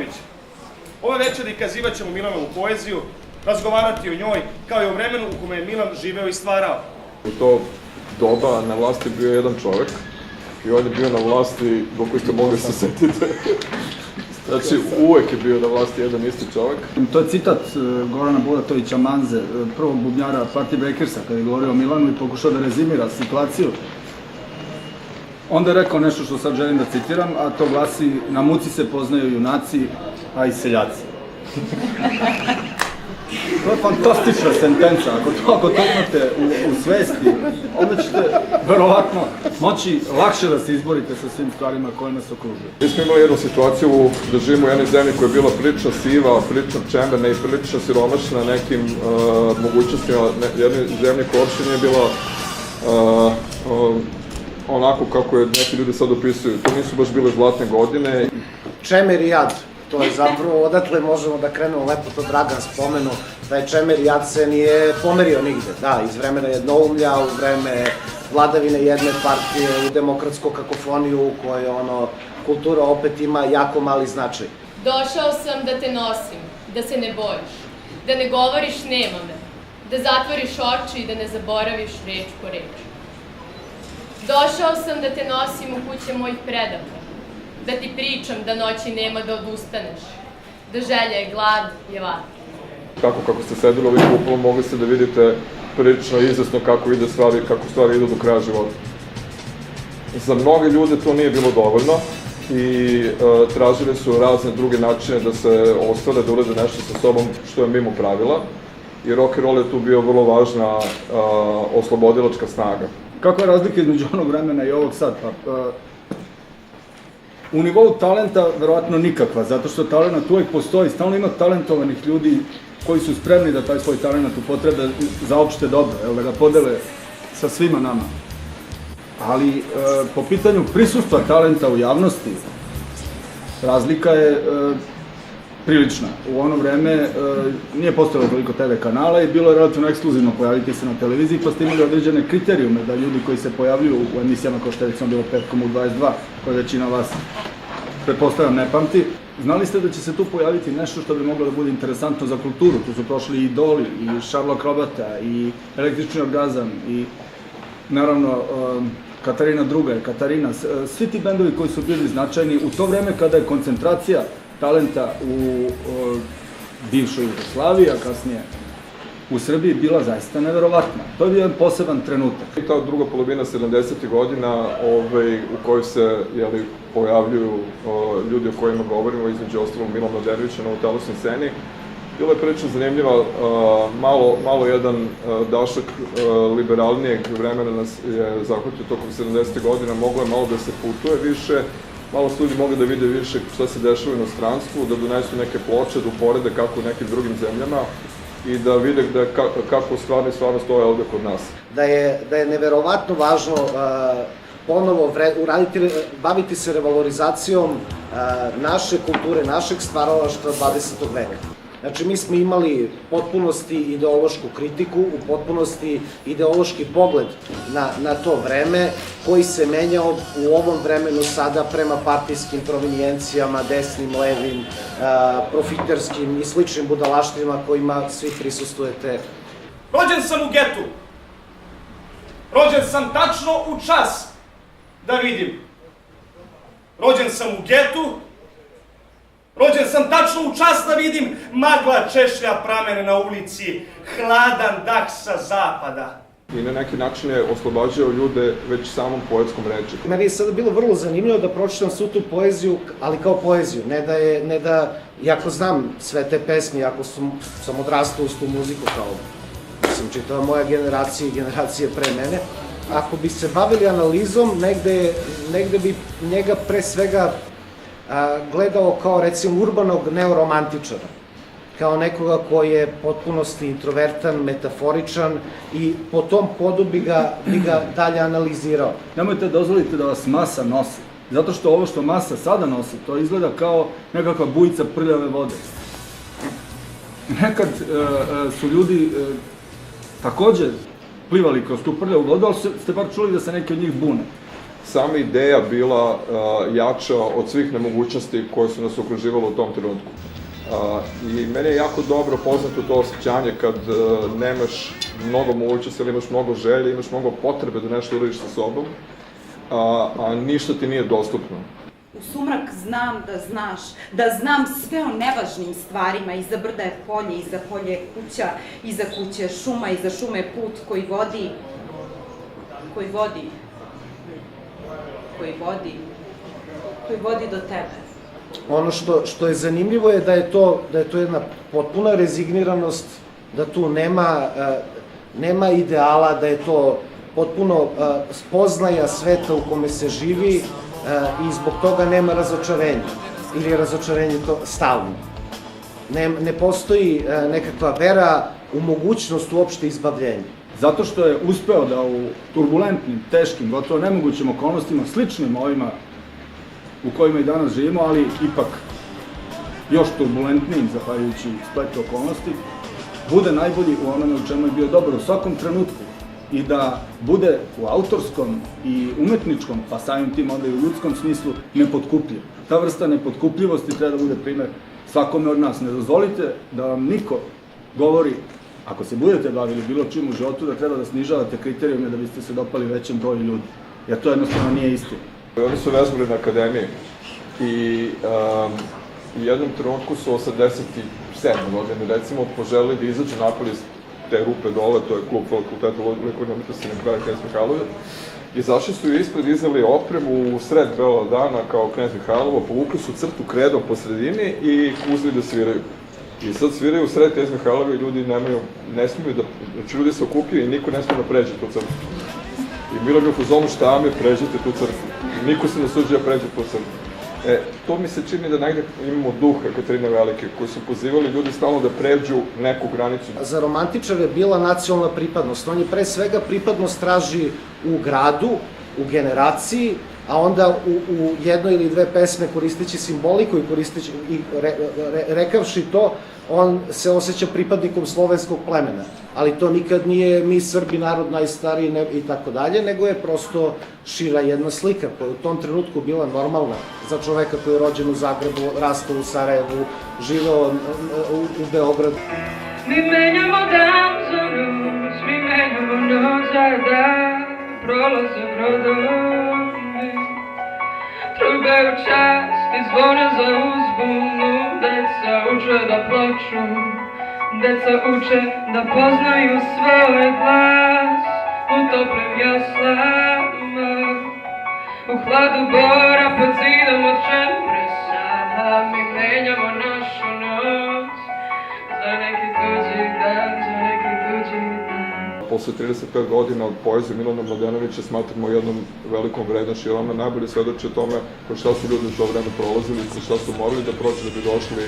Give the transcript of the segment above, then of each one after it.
Milanović. Ove večeri kazivat ćemo Milanovu poeziju, razgovarati o njoj, kao i o vremenu u kome je Milan živeo i stvarao. U to doba na vlasti bio jedan čovjek i on je bio na vlasti, dok ste mogli se setiti. Znači, uvek je bio na vlasti jedan isti čovjek. To je citat Gorana Bulatovića Manze, prvog bubnjara Party Breakersa, kada je govorio o Milanu i pokušao da rezimira situaciju. Onda je rekao nešto što sad želim da citiram, a to glasi: na muci se poznaju junaci, a i seljaci. To je fantastična sentenca. Ako to imate u svesti, onda ćete verovatno moći lakše da se izborite sa svim stvarima koje nas okružuju. Mi smo imali jednu situaciju da živimo u jednoj zemlji koja je bila prilično siva, prilično čemberna i prilično siromašna nekim mogućnostima. Jednoj zemlji koja uopšte nije bila onako kako je neki ljudi sad opisuju. To nisu baš bile zlatne godine. Čemer i jad, to je zapravo, odatle možemo da krenemo, lepo to Dragan spomenu, taj čemer i jad se nije pomerio nigde, da, iz vremena jednoumlja, u vreme vladavine jedne partije, u demokratsku kakofoniju u kojoj kultura opet ima jako mali značaj. Došao sam da te nosim, da se ne bojiš, da ne govoriš nema me, da zatvoriš oči i da ne zaboraviš reč po reč. Došao sam da te nosim u kuće mojih predaka, da ti pričam da noći nema da odustaneš, da želja i glad je vatra. Kako ste sedeli ovim kupolom, mogli ste da vidite prilično izvesno kako stvari idu do kraja života. Za mnoge ljude to nije bilo dovoljno i tražili su razne druge načine da se ostvare, da urade nešto sa sobom što je mimo pravila. I rock and roll je tu bio vrlo važna oslobodilačka snaga. Kakva je razlika između onog vremena i ovog sad? U nivou talenta verovatno nikakva, zato što talent uvek postoji, stalno ima talentovanih ljudi koji su spremni da taj svoj talent upotrebe za opšte dobro, da ga podele sa svima nama. Ali po pitanju prisustva talenta u javnosti, razlika je prilična. U ono vreme nije postojalo toliko TV kanala i bilo je relativno ekskluzivno pojaviti se na televiziji, pa ste imali određene kriterijume da ljudi koji se pojavljuju u emisijama kao što je recimo bilo Petkom u 22, koje većina vas, pretpostavljam, ne pamti, znali ste da će se tu pojaviti nešto što bi moglo da bude interesantno za kulturu. Tu su prošli i Idoli, i Šarlo Akrobata, i Električni orgazam, i naravno Katarina II, Katarina, svi ti bendovi koji su bili značajni u to vreme kada je koncentracija talenta u bivšoj Jugoslaviji, a kasnije u Srbiji, bila zaista neverovatna. To je bio jedan poseban trenutak. I ta druga polovina 70. godina u kojoj se pojavljuju ljudi o kojima govorimo, između ostalog Milan Mladenović na telesnoj sceni, bila je prilično zanimljiva. Malo jedan dašak liberalnijeg vremena nas je zahvatio tokom 70. godina, moglo je malo da se putuje više, malo su ljudi mogli da vide više šta se dešava u inostranstvu, da donesu neke ploče, da uporede kako u nekim drugim zemljama i da vide kako stvarno stoje ovde kod nas. Da je neverovatno važno ponovo baviti se revalorizacijom naše kulture, našeg stvaralaštva 20. veka. Znači, mi smo imali potpunosti ideološku kritiku, u potpunosti ideološki pogled na to vreme, koji se menjao u ovom vremenu sada prema partijskim provinijencijama, desnim, levim, profiterskim i sličnim budalaštinima kojima svi prisustujete. Rođen sam u getu. Rođen sam tačno u čas da vidim. Rođen sam u getu. Rođen sam tačno u čas da vidim, magla češlja pramene na ulici, hladan dah sa zapada. I na neki način je oslobađao ljude već samom poetskom reči. Meni je sada bilo vrlo zanimljivo da pročitam svu tu poeziju, ali kao poeziju, ne da, iako znam sve te pesme, iako sam odrastao uz tu muziku kao, sam čitala moja generacija i generacije pre mene, ako bi se bavili analizom, negde bi njega pre svega gledao kao, recimo, urbanog neoromantičara, kao nekoga koji je potpunosti introvertan, metaforičan i po tom podu bi ga dalje analizirao. Nemojte dozvoliti da vas masa nosi, zato što ovo što masa sada nosi, to izgleda kao nekakva bujica prljave vode. Nekad su ljudi takođe plivali kroz tu prljavu vodu, ali ste bar čuli da se neki od njih bune. sama ideja bila jača od svih nemogućnosti koje su nas okruživale u tom trenutku. I meni je jako dobro poznato to osjećanje kad nemaš mnogo mogućnosti, ali imaš mnogo želje, imaš mnogo potrebe da nešto uradiš sa sobom, a ništa ti nije dostupno. U sumrak znam da znaš, da znam sve o nevažnim stvarima, iza brda je polje, iza polje je kuća, iza kuće je šuma, iza šume je put koji vodi do tebe. Ono što je zanimljivo je da je to jedna potpuna rezigniranost, da tu nema ideala, da je to potpuno spoznaja sveta u kome se živi i zbog toga nema razočarenja, ili je razočarenje to stalno. Ne postoji nekakva vera u mogućnost uopšte izbavljenja. Zato što je uspeo da u turbulentnim, teškim, gotovo nemogućim okolnostima, sličnim ovima u kojima i danas živimo, ali ipak još turbulentnijim, zahvaljujući spletu okolnosti, bude najbolji u onome u čemu je bio dobar u svakom trenutku i da bude u autorskom i umetničkom, pa samim tim onda i u ljudskom smislu, nepotkupljiv. Ta vrsta nepotkupljivosti treba da bude primer svakome od nas. Ne dozvolite da vam niko govori, ako se budete bavili bilo čim u životu, da treba da snižavate kriterijume da biste se dopali većem broju ljudi. Jer to jednostavno nije istina. Oni su vezbili na akademiji i u jednom trenutku su 87. godine, recimo, poželili da izađu napolje iz te rupe dole, to je klub fakulteta likovne umetnosti na kraju Knez Mihajlovu. Izašli su ispred, izneli opremu u sred bela dana kao Knez Mihajlovo, povukli su crtu kredom po sredini i uzeli da sviraju. I sad sviraju u sred Knez Mihajlova i ljudi ne smiju da, znači ljudi se okupljaju i niko ne smije da pređe tu crtu. I bilo bi u fazonu šta me, pređete tu crtu. Niko se ne suđe da pređe tu crtu. To mi se čini da negde imamo duha Katarine Velike, koji su pozivali ljudi stalno da pređu neku granicu. Za romantičara je bila nacionalna pripadnost. On je pre svega pripadnost traži u gradu, u generaciji, a onda u jednoj ili dve pesme koristeći simboliku i rekavši to, on se osjeća pripadnikom slovenskog plemena. Ali to nikad nije mi Srbi, narod najstariji i tako dalje, nego je prosto šira jedna slika koja je u tom trenutku bila normalna za čoveka koji je rođen u Zagrebu, rastao u Sarajevu, živeo u Beogradu. Mi menjamo dan za noć, mi menjamo noć za dan, prolaze brodovi. Trubaju čast i zvone za uzbunu, deca uče da plaču, deca uče da poznaju svoj glas u toplim jaslama, u hladu bora pod zidom od čempresa. Mi menjamo našu noć za neki tuđi dan, za neki tuđi dan. Posle 35 godina od poezije Milana Mladenovića smatramo jednom velikom vrednošću, jer ona najbolje svedoči o tome kroz šta su ljudi u to vreme prolazili, kroz šta su morali da prođu da bi došli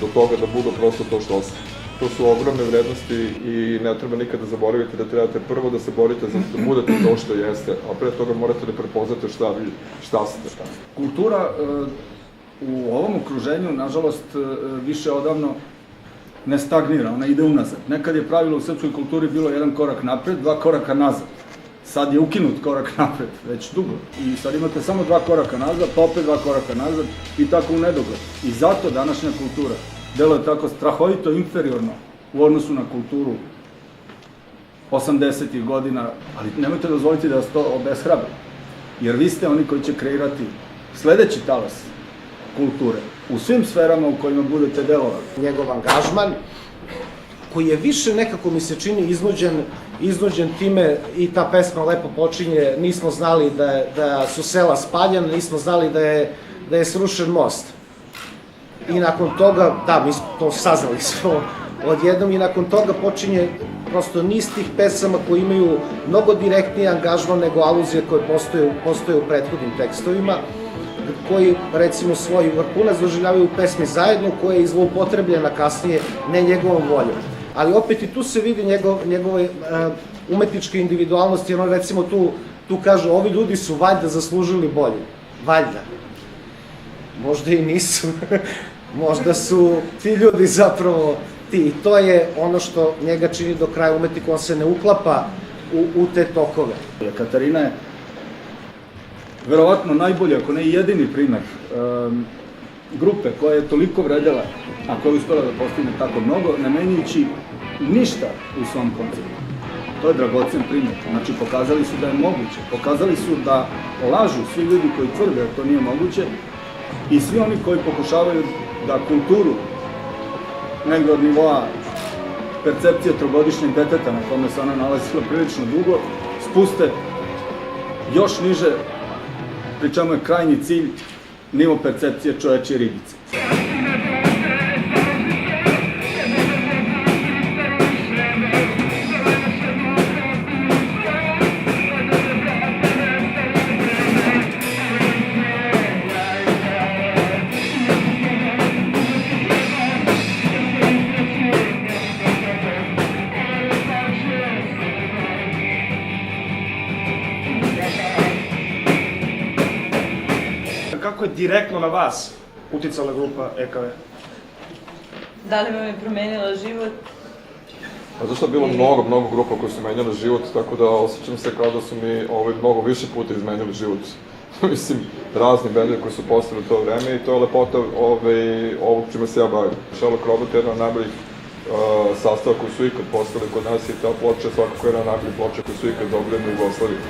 do toga da budu prosto to što su. To su ogromne vrednosti i ne treba nikada zaboraviti da trebate prvo da se borite za da budete to što jeste, a pre toga morate da prepoznate šta ste. Kultura u ovom okruženju, nažalost, više odavno ne stagnira, ona ide unazad. Nekad je pravilo u srpskoj kulturi bilo jedan korak napred, dva koraka nazad. Sad je ukinut korak napred, već dugo. I sad imate samo dva koraka nazad, pa opet dva koraka nazad i tako u nedogled. I zato današnja kultura deluje tako strahovito inferiorno u odnosu na kulturu 80-ih godina, ali nemojte dozvoliti da vas to obeshrabri. Jer vi ste oni koji će kreirati sledeći talas kulture u svim sferama u kojima budete delovali. Njegov angažman, koji je više nekako mi se čini iznuđen time, i ta pesma lepo počinje, nismo znali da su sela spaljena, nismo znali da je srušen most. I nakon toga, da, mi smo to saznali sve odjednom, i nakon toga počinje prosto niz tih pesama koji imaju mnogo direktniji angažman nego aluzije koje postoje u prethodnim tekstovima, koji, recimo, svoj vrhunac doživljavaju u pesmi Zajedno, koja je zloupotrebljena kasnije, ne njegovom voljom. Ali opet i tu se vidi njegove umetničke individualnosti, jer on, recimo, tu kaže, ovi ljudi su valjda zaslužili bolje. Valjda. Možda i nisu. Možda su ti ljudi zapravo ti. I to je ono što njega čini do kraja umetnika, on se ne uklapa u te tokove. Katarina je verovatno najbolji, ako ne jedini primer grupe koja je toliko vredela, a koja je uspela da postigne tako mnogo, ne menjajući ništa u svom konceptu. To je dragocen primjer. Znači, pokazali su da je moguće. Pokazali su da lažu svi ljudi koji tvrde da to nije moguće i svi oni koji pokušavaju da kulturu negde od nivoa percepcije trogodišnjeg deteta na kome se ona nalazila prilično dugo, spuste još niže, pri čemu je krajnji cilj nivo percepcije čovečje ribice. Kako je direktno na vas uticala grupa EKV? Da li vam je promenila život? Zato je bilo mnogo grupa koje su menjale život, tako da osjećam se kao da su mi mnogo više puta izmenjali život. Mislim, razni bendovi koji su postali u to vreme i to je lepota ovog čime se ja bavim. Sherlock Robot je jedna od najboljih sastava koji su ikad postali kod nas i ta ploča je svakako jedna od najboljih ploča koji su ikad dobili u Jugoslaviji.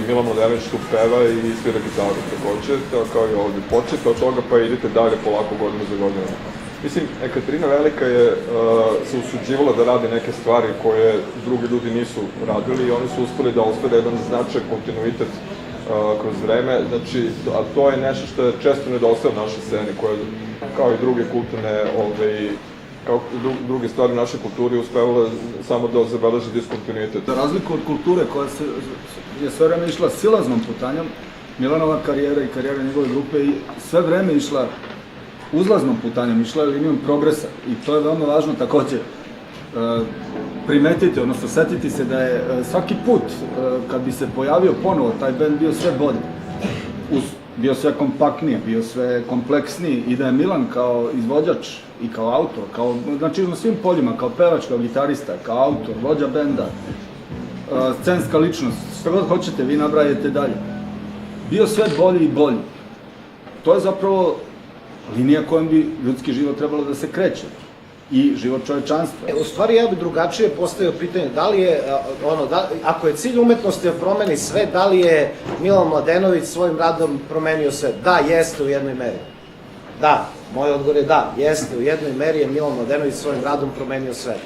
Milan Mladenović tu peva i svira gitaru takođe, kao i ovde. Počete od toga pa idete dalje polako godinu za godinu. Mislim, Ekaterina Velika se usuđivala da radi neke stvari koje drugi ljudi nisu radili i oni su uspeli da ostvare jedan značaj, kontinuitet kroz vreme. Znači, a to je nešto što je često nedostaje u našoj sceni, koja kao i druge kulturne kao druge stvari u našoj kulturi uspevala samo da zabeleži diskontinuitet. Za razliku od kulture koja je sve vreme išla silaznom putanjom, Milanova karijera i karijera njegove grupe sve vreme išla uzlaznom putanjom, išla je linijom progresa i to je veoma važno takođe primetiti, odnosno setiti se da je svaki put kad bi se pojavio ponovo taj bend bio sve bolji. Bio sve kompaktniji, bio sve kompleksniji i da je Milan kao izvođač i kao autor, znači na svim poljima, kao pevač, kao gitarista, kao autor, vođa benda, scenska ličnost, što god hoćete, vi nabrajete dalje. Bio sve bolji i bolji. To je zapravo linija kojom bi ljudski život trebalo da se kreće i život čovečanstva. U stvari ja bih drugačije postavio pitanje, da li je, ako je cilj umetnosti da promeni sve, da li je Milan Mladenović svojim radom promenio sve? Da, jeste u jednoj meri. Da, moj odgovor je da, jeste u jednoj meri je Milan Mladenović svojim radom promenio sve.